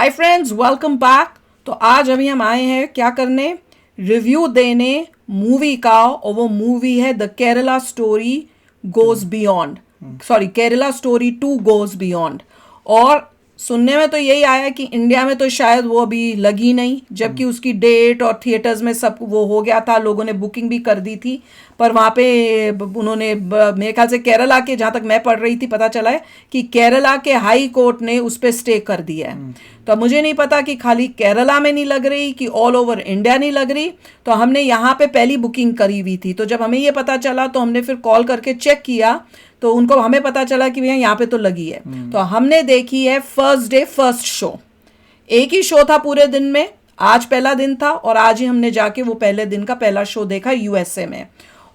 Hi friends, welcome back. तो आज अभी हम आए हैं क्या करने, रिव्यू देने मूवी का, और वो मूवी है the Kerala story goes beyond, sorry Kerala story 2 goes beyond. और सुनने में तो यही आया कि इंडिया में तो शायद वो अभी लगी नहीं, जबकि उसकी डेट और थिएटर्स में सब वो हो गया था, लोगों ने बुकिंग भी कर दी थी। पर वहाँ पे उन्होंने मेरे ख्याल से केरला के, जहाँ तक मैं पढ़ रही थी, पता चला है कि केरला के हाई कोर्ट ने उस पर स्टे कर दिया है। तो अब मुझे नहीं पता कि खाली केरला में नहीं लग रही कि ऑल ओवर इंडिया नहीं लग रही। तो हमने यहाँ पे पहली बुकिंग करी हुई थी, तो जब हमें ये पता चला तो हमने फिर कॉल करके चेक किया, तो उनको हमें पता चला कि भैया यहाँ पे तो लगी है। तो हमने देखी है फर्स्ट डे फर्स्ट शो। एक ही शो था पूरे दिन में, आज पहला दिन था और आज ही हमने जाके वो पहले दिन का पहला शो देखा यूएसए में।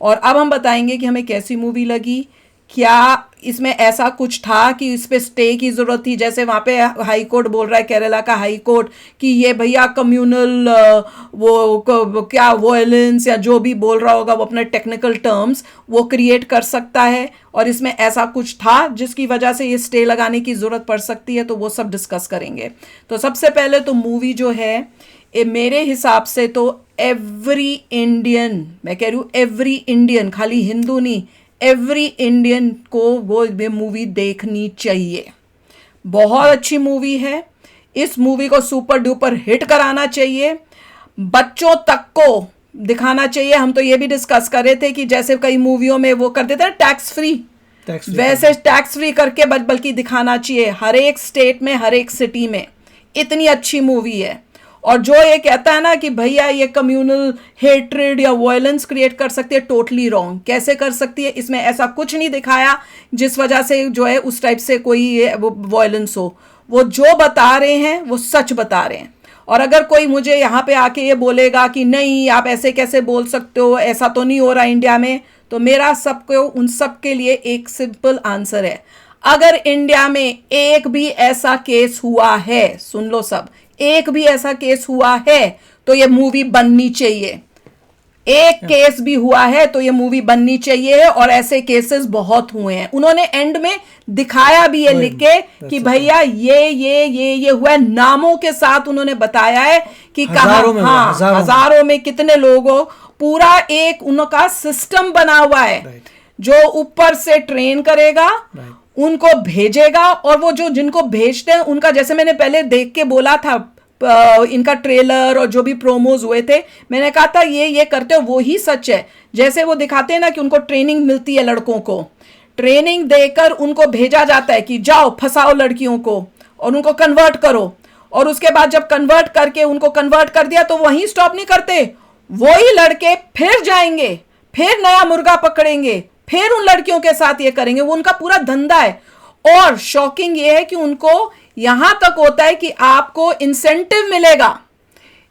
और अब हम बताएंगे कि हमें कैसी मूवी लगी, क्या इसमें ऐसा कुछ था कि इस पे स्टे की ज़रूरत थी, जैसे वहाँ पे हाई कोर्ट बोल रहा है, केरला का हाई कोर्ट, कि ये भैया कम्युनल क्या वॉयलेंस या जो भी बोल रहा होगा वो अपने टेक्निकल टर्म्स वो क्रिएट कर सकता है, और इसमें ऐसा कुछ था जिसकी वजह से ये स्टे लगाने की ज़रूरत पड़ सकती है। तो वो सब डिस्कस करेंगे। तो सबसे पहले तो मूवी जो है, मेरे हिसाब से तो एवरी इंडियन, मैं कह रही हूँ एवरी इंडियन, खाली हिंदू नहीं, एवरी इंडियन को वो मूवी देखनी चाहिए। बहुत अच्छी मूवी है। इस मूवी को सुपर डुपर हिट कराना चाहिए, बच्चों तक को दिखाना चाहिए। हम तो ये भी डिस्कस कर रहे थे कि जैसे कई मूवियों में वो कर देते हैं टैक्स फ्री, वैसे टैक्स फ्री करके बल्कि दिखाना चाहिए हर एक स्टेट में, हर एक सिटी में। इतनी अच्छी मूवी है। और जो ये कहता है ना कि भैया ये कम्युनल हेट्रेड या वायलेंस क्रिएट कर सकती है, टोटली रॉन्ग। कैसे कर सकती है? इसमें ऐसा कुछ नहीं दिखाया जिस वजह से जो है उस टाइप से कोई वायलेंस हो। वो जो बता रहे हैं वो सच बता रहे हैं। और अगर कोई मुझे यहाँ पे आके ये बोलेगा कि नहीं आप ऐसे कैसे बोल सकते हो, ऐसा तो नहीं हो रहा इंडिया में, तो मेरा सबको उन सब के लिए एक सिंपल आंसर है। अगर इंडिया में एक भी ऐसा केस हुआ है, सुन लो सब, एक भी ऐसा केस हुआ है तो ये मूवी बननी चाहिए। एक केस भी हुआ है तो ये मूवी बननी चाहिए, और ऐसे केसेस बहुत हुए हैं। उन्होंने एंड में दिखाया भी है लिख के कि भैया ये हुआ है, नामों के साथ उन्होंने बताया है कि कहां, हाँ हजारों में कितने लोगों, पूरा एक उनका सिस्टम बना हुआ है जो ऊपर से ट्रेन करेगा, उनको भेजेगा, और वो जो जिनको भेजते हैं उनका, जैसे मैंने पहले देख के बोला था इनका ट्रेलर और जो भी प्रोमोज हुए थे, मैंने कहा था ये करते हो वो ही सच है। जैसे वो दिखाते हैं ना कि उनको ट्रेनिंग मिलती है, लड़कों को ट्रेनिंग देकर उनको भेजा जाता है कि जाओ फंसाओ लड़कियों को और उनको कन्वर्ट करो, और उसके बाद जब कन्वर्ट करके उनको कन्वर्ट कर दिया तो वहीं स्टॉप नहीं करते, वही लड़के फिर जाएंगे, फिर नया मुर्गा पकड़ेंगे, फिर उन लड़कियों के साथ ये करेंगे। वो उनका पूरा धंधा है। और शॉकिंग ये है कि उनको यहां तक होता है कि आपको इंसेंटिव मिलेगा।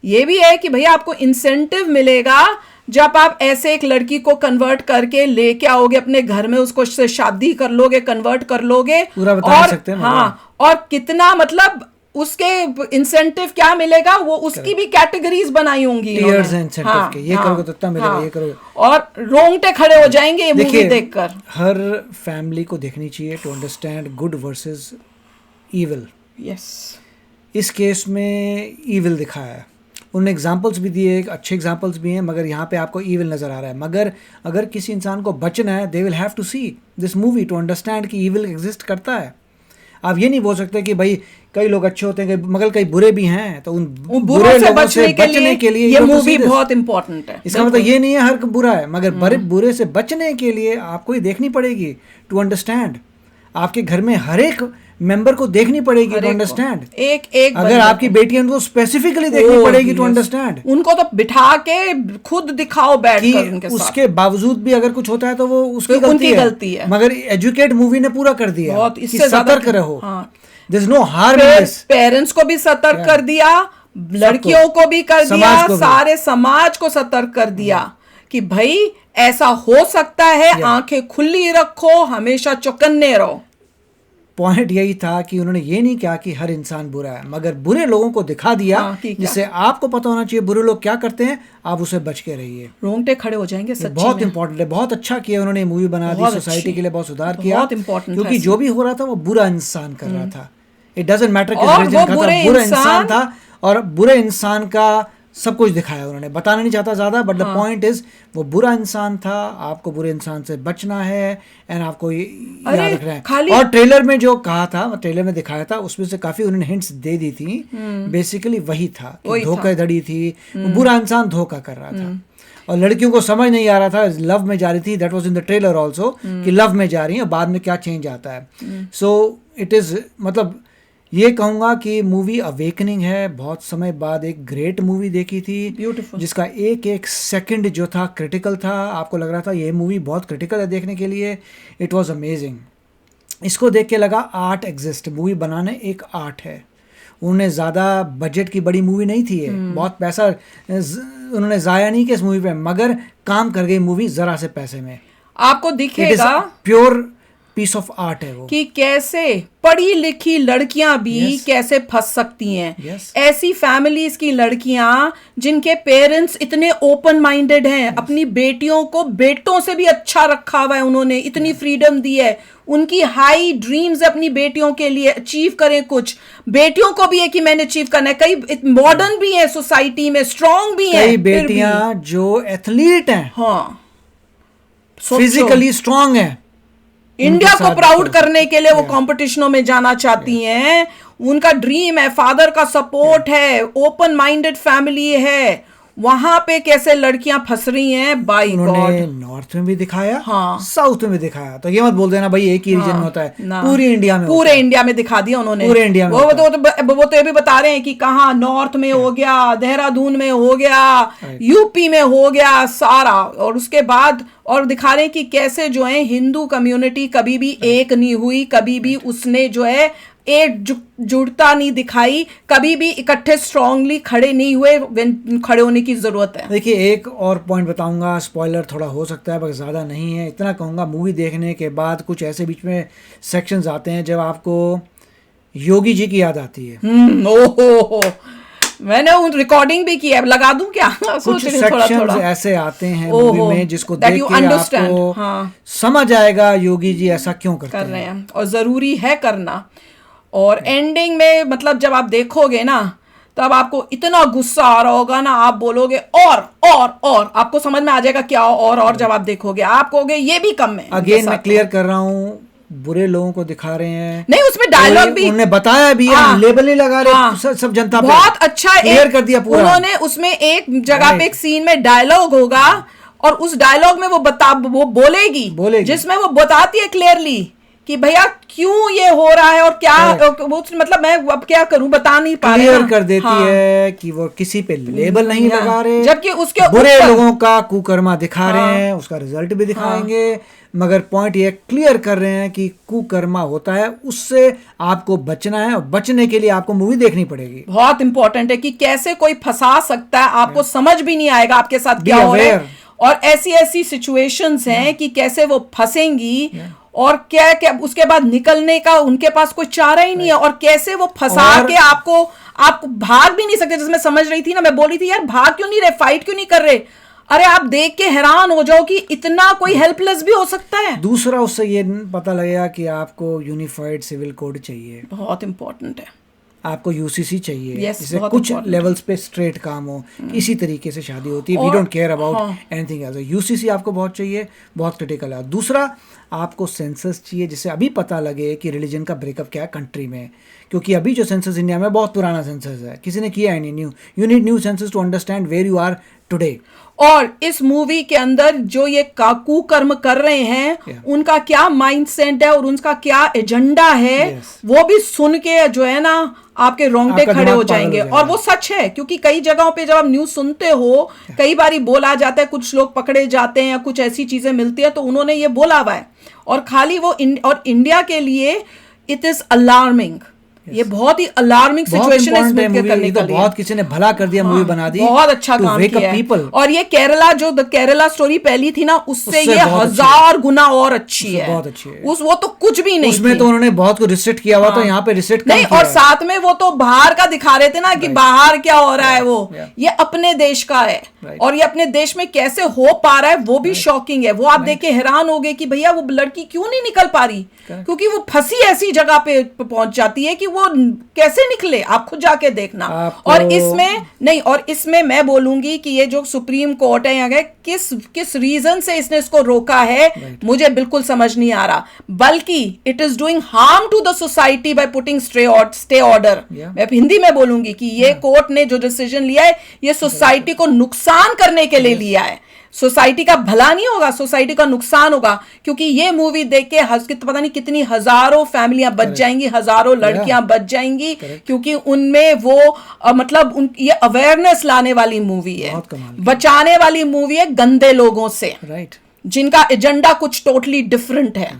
ये भी है कि भैया आपको इंसेंटिव मिलेगा जब आप ऐसे एक लड़की को कन्वर्ट करके लेके आओगे अपने घर में, उसको से शादी कर लोगे, कन्वर्ट कर लोगे, पूरा बता सकते हैं ना। हाँ, और कितना मतलब उसके इंसेंटिव क्या मिलेगा, वो उसकी भी कैटेगरीज बनाई होंगी टीयर्स हैं इंसेंटिव के, ये करोगे तो इतना मिलेगा, ये करोगे, और रोंगटे खड़े हो जाएंगे ये मूवी देखकर। हर फैमिली को देखनी चाहिए to understand good versus evil. Yes, इस केस में ईविल दिखाया है, उन्होंने एग्जांपल्स भी दिए, अच्छे एग्जांपल्स भी हैं, मगर यहाँ पे आपको ईविल नज़र आ रहा है। मगर अगर किसी इंसान को बचना है, they will have to see this movie to understand कि ईविल एग्जिस्ट करता है। आप ये नहीं बोल सकते कि भाई कई लोग अच्छे होते हैं मगर कई बुरे भी हैं, तो उन बुरे लोगों से बचने के लिए ये मूवी बहुत इंपॉर्टेंट है। इसका मतलब ये नहीं है हर बुरा है, मगर बुरे से बचने के लिए आपको ये देखनी पड़ेगी टू अंडरस्टैंड। आपके घर में हर एक मेंबर को देखनी पड़ेगी टू अंडरस्टैंड। एक अगर आपकी बेटी है उनको स्पेसिफिकली देखनी पड़ेगी टू अंडरस्टैंड। उनको तो बिठा के खुद दिखाओ बैठकर उनके साथ। उसके बावजूद भी अगर कुछ होता है तो वो उसकी गलती है। मगर एजुकेट मूवी ने पूरा कर दिया, बहुत इससे सतर्क रहो। There's no harm in this. Parents को भी सतर्क कर दिया, लड़कियों को भी कर दिया, सारे समाज को सतर्क कर दिया कि भाई ऐसा हो सकता है, आंखें खुली रखो, हमेशा चौकन्ने रहो। पॉइंट यही था कि उन्होंने ये नहीं कहा कि हर इंसान बुरा है, मगर बुरे लोगों को दिखा दिया, जिससे आपको पता होना चाहिए बुरे लोग क्या करते हैं, आप उसे बच के रहिए। रोंगटे खड़े हो जाएंगे सच्ची में। बहुत इंपॉर्टेंट है, बहुत अच्छा किया उन्होंने, मूवी बना दी, सोसाइटी के लिए बहुत सुधार किया, क्योंकि जो भी हो रहा था वो बुरा इंसान कर रहा था। इट डजंट मैटर कि और रिलीजन वो का था, बुरे बुरा इंसान इंसान था, और बुरे इंसान का सब कुछ दिखाया उन्होंने। बताना नहीं चाहता ज़्यादा, बट द पॉइंट इज वो बुरा इंसान था, आपको बुरे इंसान से बचना है, एंड आपको याद अरे रखना है। खाली और ट्रेलर में जो कहा था, ट्रेलर में दिखाया था, उसमें से काफ़ी उन्होंने हिंट्स दे दी थी। बेसिकली वही था कि वही था। धोखाधड़ी थी, वो बुरा इंसान धोखा कर रहा था, और लड़कियों को समझ नहीं आ रहा था, लव में जा रही थी, that was in the trailer also, कि लव में जा रही है और बाद में क्या चेंज आता है। सो इट इज़, मतलब ये कहूँगा कि मूवी अवेकनिंग है। बहुत समय बाद एक ग्रेट मूवी देखी थी, Beautiful. जिसका एक एक सेकंड जो था क्रिटिकल था, आपको लग रहा था ये मूवी बहुत क्रिटिकल है देखने के लिए। It was amazing. इसको देख के लगा आर्ट एग्जिस्ट, मूवी बनाने एक आर्ट है। उन्होंने ज़्यादा बजट की बड़ी मूवी नहीं थी ये, बहुत पैसा उन्होंने ज़ाया नहीं किया इस मूवी पे, मगर काम कर गई मूवी ज़रा से पैसे में। आपको इट इज़ दिखेगा प्योर पीस ऑफ आर्ट है वो। कि कैसे पढ़ी लिखी लड़कियां भी Yes. कैसे फंस सकती हैं। Yes. ऐसी फैमिलीज की लड़कियां जिनके पेरेंट्स इतने ओपन माइंडेड हैं, अपनी बेटियों को बेटों से भी अच्छा रखा हुआ है, उन्होंने इतनी फ्रीडम दी है, उनकी हाई ड्रीम्स अपनी बेटियों के लिए, अचीव करें कुछ। बेटियों को भी है कि मैंने अचीव करना है, कई मॉडर्न भी है सोसाइटी में, स्ट्रांग भी है, कई बेटियां जो एथलीट हैं, हाँ फिजिकली स्ट्रांग हैं, इंडिया को साथ प्राउड कर करने के लिए वो Yeah. कॉम्पिटिशनों में जाना चाहती हैं, उनका ड्रीम है, फादर का सपोर्ट है, ओपन माइंडेड फैमिली है, वहां पे कैसे लड़कियां फंस रही हैं, बाय उन्होंने गॉड। नॉर्थ में भी दिखाया, हाँ। साउथ में भी दिखाया। तो ये मत बोल देना भाई एक ही रीजन में होता है, ना। पूरी इंडिया में पूरे होता है। इंडिया में दिखा दिया उन्होंने, पूरे इंडिया में वो होता तो ये भी बता रहे हैं कि कहाँ नॉर्थ में हो गया, देहरादून में हो गया, यूपी में हो गया सारा, और उसके बाद और दिखा रहे हैं कि कैसे जो है हिंदू कम्युनिटी कभी भी एक नहीं हुई, कभी भी उसने जो है एक जुड़ता नहीं दिखाई, कभी भी इकट्ठे स्ट्रांगली खड़े नहीं हुए, खड़े होने की जरूरत है। देखिए एक और पॉइंट बताऊंगा, स्पॉइलर थोड़ा हो सकता है पर ज़्यादा नहीं है। इतना कहूँगा, मूवी देखने के बाद कुछ ऐसे बीच में सेक्शंस आते हैं जब आपको योगी जी की याद आती है। ओहो, मैंने उन रिकॉर्डिंग भी की है, लगा दूं क्या? कुछ सोच रही हूँ थोड़ा सेक्शंस थोड़ा। ऐसे आते हैं ओहो, मूवी में जिसको that देख you के understand, आपको हाँ। समझ आएगा योगी जी ऐसा क्यों करते कर हैं। रहे हैं, और जरूरी है करना। और एंडिंग में मतलब जब आप देखोगे ना, तब आपको इतना गुस्सा आ रहा होगा ना, आप बोलोगे और आपको समझ में आ जाएगा क्या, और जब आप देखोगे आप कहोगे ये भी कम है। अगेन मैं क्लियर कर रहा हूँ, बुरे लोगों को दिखा रहे हैं, नहीं उसमें डायलॉग भी उन्होंने बताया भी है, हाँ, लेबल नहीं लगा रहे, हाँ, सब जनता पे बहुत अच्छा क्लियर कर दिया पूरा। उन्होंने उसमें एक जगह पे एक सीन में डायलॉग होगा, और उस डायलॉग में वो बोलेगी जिसमें वो बताती है क्लियरली कि भैया क्यों ये हो रहा है और क्या, वो मतलब मैं अब क्या करूं, बता नहीं पा रही, क्लियर कर देती है कि वो किसी पे लेबल नहीं लगा रहे, जबकि उसके बुरे लोगों का कुकर्मा दिखा रहे हैं, उसका रिजल्ट भी दिखाएंगे, मगर पॉइंट ये क्लियर कर रहे हैं कि कुकर्मा होता है, उससे आपको बचना है, और बचने के लिए आपको मूवी देखनी पड़ेगी। बहुत इंपॉर्टेंट है कि कैसे कोई फंसा सकता है, आपको समझ भी नहीं आएगा आपके साथ क्या हो रहा है, और ऐसी ऐसी सिचुएशंस हैं कि कैसे वो फंसेंगी, और क्या क्या उसके बाद निकलने का उनके पास कोई चारा ही नहीं है, और कैसे वो फंसा के आपको भाग भी नहीं सकते। जैसे मैं समझ रही थी ना, मैं बोल रही थी यार भाग क्यों नहीं रहे, फाइट क्यों नहीं कर रहे, अरे आप देख के हैरान हो जाओ कि इतना कोई हेल्पलेस भी हो सकता है। दूसरा उससे ये पता लगेगा कि आपको यूनिफाइड सिविल कोड चाहिए, बहुत इंपॉर्टेंट है, आपको यूसीसी चाहिए, Yes, जिससे बहुत कुछ important लेवल्स पे स्ट्रेट काम हो, इसी तरीके से शादी होती है। We don't care about anything else, UCC आपको बहुत चाहिए, बहुत क्रिटिकल है। दूसरा आपको सेंसस चाहिए, जिससे अभी पता लगे कि रिलीजन का ब्रेकअप क्या है कंट्री में, क्योंकि अभी जो सेंसस इंडिया में बहुत पुराना सेंसस है, किसी ने किया है नहीं new. You need new census to understand where you are today. और इस मूवी के अंदर जो ये कुकर्म कर रहे हैं, उनका क्या माइंडसेट है और उनका क्या एजेंडा है, वो भी सुन के जो है ना आपके रोंगटे खड़े हो जाएंगे। और वो सच है, क्योंकि कई जगहों पे जब आप न्यूज सुनते हो, कई बारी बोला जाता है, कुछ लोग पकड़े जाते हैं या कुछ ऐसी चीजें मिलती है, तो उन्होंने ये बोला हुआ है। और खाली वो और इंडिया के लिए इट इज अलार्मिंग, ये बहुत ही अलार्मिंग सिचुएशन है इसमें करने के लिए। बहुत किसी ने भला कर दिया, मूवी बना दी, बहुत अच्छा काम किया है। और ये केरला जो द केरला स्टोरी पहली थी ना, उससे ये 1000 गुना और अच्छी है, बहुत अच्छी है। वो तो कुछ भी नहीं, उसमें तो उन्होंने बहुत कुछ रिसेट किया हुआ, तो यहाँ पे रिसेट नहीं, और साथ में वो तो बाहर का दिखा रहे थे ना कि बाहर क्या हो रहा है, वो ये अपने देश का है, और ये अपने देश में कैसे हो पा रहा है वो भी शॉकिंग है। वो आप देख के हैरान हो गए कि भैया वो लड़की क्यों नहीं निकल पा रही, क्योंकि वो फंसी ऐसी जगह पे पहुंच जाती है कि वो वो कैसे निकले, आप खुद जाके देखना। आपको- और इसमें नहीं, और इसमें मैं बोलूंगी कि ये जो सुप्रीम कोर्ट है यहाँ किस रीजन से इसने इसको रोका है, मुझे बिल्कुल समझ नहीं आ रहा, बल्कि it is doing harm to the society by putting stay order. मैं हिंदी में बोलूंगी कि ये कोर्ट ने जो डिसीजन लिया है ये सोसाइटी को नुकसान करने के लिए लिया है। सोसाइटी का भला नहीं होगा, सोसाइटी का नुकसान होगा, क्योंकि ये मूवी देख के पता नहीं कितनी हजारों फैमिलियां बच जाएंगी, हजारों लड़कियां बच जाएंगी, क्योंकि उनमें वो मतलब ये अवेयरनेस लाने वाली मूवी है, बचाने वाली मूवी है गंदे लोगों से, राइट, जिनका एजेंडा कुछ टोटली डिफरेंट है।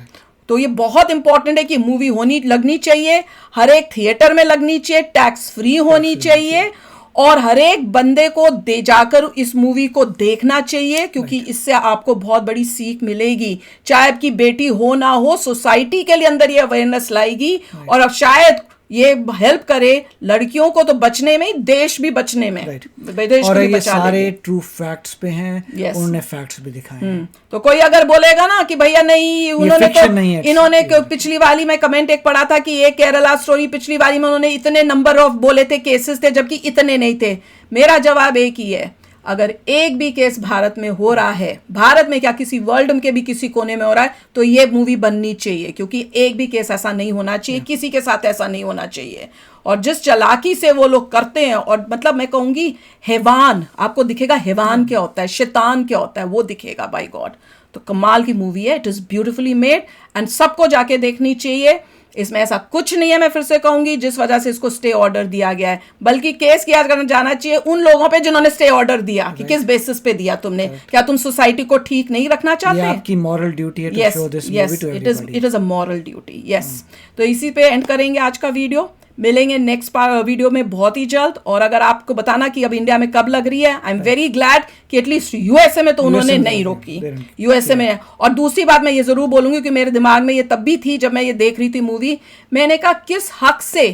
तो ये बहुत इंपॉर्टेंट है कि मूवी लगनी चाहिए, हर एक थिएटर में लगनी चाहिए, टैक्स फ्री होनी चाहिए, और हर एक बंदे को दे जाकर इस मूवी को देखना चाहिए, क्योंकि इससे आपको बहुत बड़ी सीख मिलेगी। चाहे आपकी बेटी हो ना हो, सोसाइटी के लिए अंदर ये अवेयरनेस लाएगी, और अब शायद ये हेल्प करे लड़कियों को तो बचने में, देश भी बचने में, देश और को भी ये बचा सारे लेगी। ट्रू फैक्ट्स पे हैं, Yes. उन्होंने फैक्ट्स भी दिखाए हैं। तो कोई अगर बोलेगा ना कि भैया नहीं, उन्होंने fiction नहीं है, इन्होंने पिछली वाली में कमेंट एक पढ़ा था कि ये केरला स्टोरी पिछली वाली में उन्होंने इतने नंबर ऑफ बोले थे, केसेस थे, जबकि इतने नहीं थे। मेरा जवाब एक ही है, अगर एक भी केस भारत में हो रहा है, भारत में क्या किसी वर्ल्ड के भी किसी कोने में हो रहा है, तो ये मूवी बननी चाहिए, क्योंकि एक भी केस ऐसा नहीं होना चाहिए, किसी के साथ ऐसा नहीं होना चाहिए। और जिस चालाकी से वो लोग करते हैं, और मतलब मैं कहूंगी हैवान, आपको दिखेगा हैवान क्या होता है, शैतान क्या होता है, वो दिखेगा बाय गॉड। तो कमाल की मूवी है, it is beautifully made and सबको जाके देखनी चाहिए। इसमें ऐसा कुछ नहीं है, मैं फिर से कहूंगी, जिस वजह से इसको स्टे ऑर्डर दिया गया है, बल्कि केस किया जाना चाहिए उन लोगों पे जिन्होंने स्टे ऑर्डर दिया, कि किस बेसिस पे दिया तुमने, क्या तुम सोसाइटी को ठीक नहीं रखना चाहते हैं? आपकी मॉरल ड्यूटी है to show this movie to everybody. It is a moral duty, yes. तो इसी पे एंड करेंगे आज का वीडियो, मिलेंगे नेक्स्ट वीडियो में बहुत ही जल्द। और अगर आपको बताना कि अब इंडिया में कब लग रही है, आई एम वेरी ग्लैड कि एटलीस्ट यूएसए में तो उन्होंने नहीं रोकी, यूएसए में। और दूसरी बात मैं ये जरूर बोलूंगी कि मेरे दिमाग में ये तब भी थी जब मैं ये देख रही थी मूवी, मैंने कहा किस हक से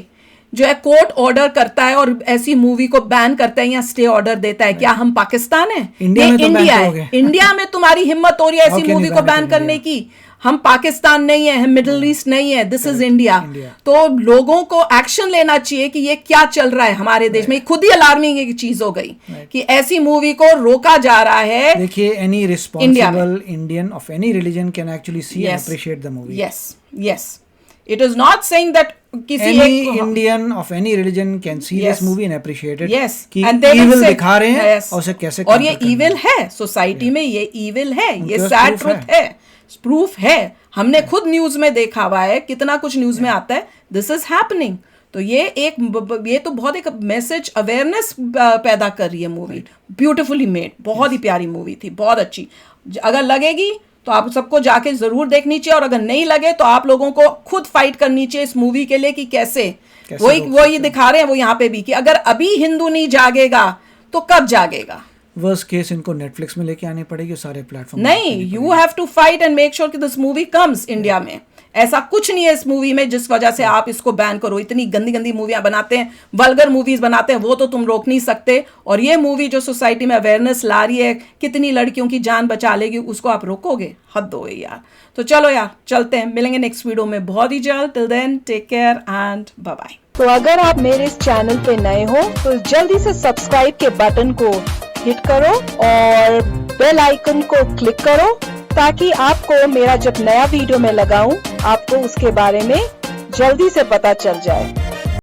जो है कोर्ट ऑर्डर करता है और ऐसी मूवी को बैन करता है या स्टे ऑर्डर देता है? क्या हम पाकिस्तान है? इंडिया में तो इंडिया ban है। इंडिया में तुम्हारी हिम्मत हो रही है ऐसी मूवी को बैन करने की? हम पाकिस्तान नहीं है, हम मिडिल ईस्ट नहीं है, दिस इज इंडिया। तो लोगों को एक्शन लेना चाहिए कि ये क्या चल रहा है हमारे देश में। खुद ही अलार्मिंग एक चीज हो गई कि ऐसी मूवी को रोका जा रहा है। देखिए, any responsible Indian of any religion can actually see and appreciate the movie. Yes, yes, it is not saying that किसी any Indian of any religion can see this movie and appreciate it. Yes, कि and they will evil say, दिखा रहे हैं yes, और उसे कैसे और ये counter करना evil है। है सोसाइटी में, ये evil है, ये पास sad proof truth है, प्रूफ है। हमने खुद न्यूज में देखा हुआ है, कितना कुछ न्यूज में आता है, दिस इज हैपनिंग। तो ये तो बहुत एक मैसेज अवेयरनेस पैदा कर रही है मूवी, ब्यूटिफुली मेड, बहुत ही प्यारी मूवी थी, बहुत अच्छी। अगर लगेगी तो आप सबको जाके जरूर देखनी चाहिए, और अगर नहीं लगे तो आप लोगों को खुद फाइट करनी चाहिए इस मूवी के लिए कि कैसे वही दिखा रहे हैं वो यहाँ पे भी, कि अगर अभी हिंदू नहीं जागेगा तो कब जागेगा? वर्स्ट केस इनको नेटफ्लिक्स में लेके आने पड़ेगी, सारे प्लेटफॉर्म। नहीं, you have to fight and make sure कि दिस मूवी कम्स इंडिया में। ऐसा कुछ नहीं है इस मूवी में जिस वजह से आप इसको बैन करो। इतनी गंदी गंदी मूवियां बनाते हैं, वल्गर मूवीज बनाते हैं, वो तो तुम रोक नहीं सकते। और ये मूवी जो सोसाइटी में अवेयरनेस ला रही है, कितनी लड़कियों की जान बचा लेगी, उसको आप रोकोगे? हद हो गई यार। तो चलो यार, चलते हैं, मिलेंगे नेक्स्ट वीडियो में बहुत ही जल्द। Till then, take care and bye bye. तो अगर आप मेरे इस चैनल पे नए हो तो जल्दी से सब्सक्राइब के बटन को हिट करो और बेल आइकन को क्लिक करो, ताकि आपको मेरा जब नया वीडियो मैं लगाऊं आपको उसके बारे में जल्दी से पता चल जाए।